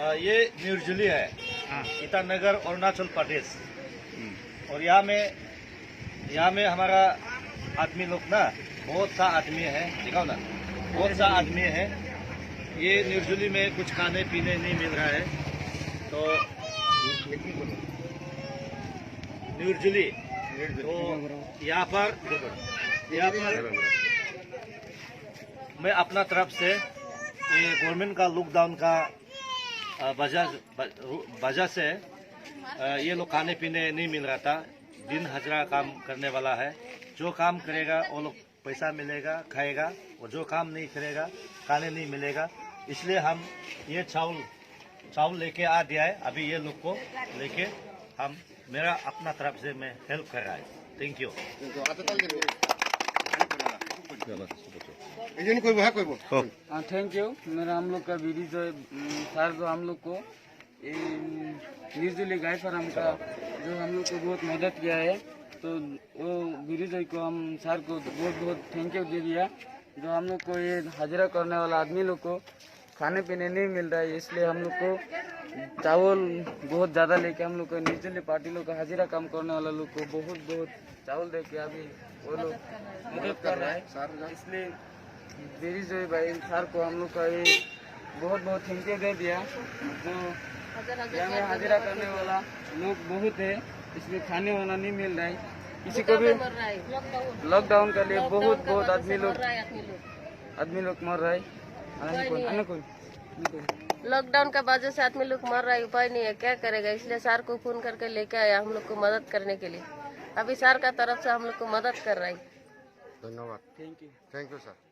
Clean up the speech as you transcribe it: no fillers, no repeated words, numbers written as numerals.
ये निर्जुली है, ईटानगर अरुणाचल प्रदेश। और यहाँ में हमारा आदमी लोग ना बहुत सा आदमी है, दिखाओ ना, बहुत सा आदमी है। ये निर्जुली में कुछ खाने पीने नहीं मिल रहा है, तो निर्जुली तो यहाँ पर मैं अपना तरफ से ये गवर्नमेंट का लॉकडाउन का वजह से ये लोग खाने पीने नहीं मिल रहा था। दिन हजरा काम करने वाला है, जो काम करेगा वो लोग पैसा मिलेगा, खाएगा, और जो काम नहीं करेगा खाने नहीं मिलेगा। इसलिए हम ये चावल लेके आ दिया है। अभी ये लोग को लेके हम मेरा अपना तरफ से मैं हेल्प कर रहा है। Thank you. Thank you. मेरा हम लोग का वीडियो जो सर जो हम लोग को निर्जुली गाय फार्म का जो हम लोग को बहुत मदद किया है, तो वो वीडियो को हम सर को बहुत बहुत थैंक यू दे दिया। जो हम लोग को ये हाजिरा करने वाला आदमी लोग को खाने पीने नहीं मिल रहा है, इसलिए हम लोग को चावल बहुत ज़्यादा लेके हम लोग को निर्जुली पार्टी लोग का हाजिरा काम करने वाला लोग को बहुत बहुत चावल दे के अभी वो लोग मदद कर रहा है। इसलिए मेरी जो भाई सर को हम लोग का ये बहुत बहुत थैंक यू दे दिया। जो यहाँ में हाजिरा करने वाला लोग बहुत है, इसलिए खाने वाला नहीं मिल रहा है किसी को भी। लॉकडाउन के लिए बहुत बहुत आदमी लोग मर रहा है। लॉकडाउन का वजह से आदमी लोग मर रहा है, उपाय नहीं है, क्या करेगा। इसलिए सर को फोन करके लेके आया हम लोग को मदद करने के लिए। अभी सर का तरफ से हम लोग को मदद कर रहा है। धन्यवाद। Thank you sir.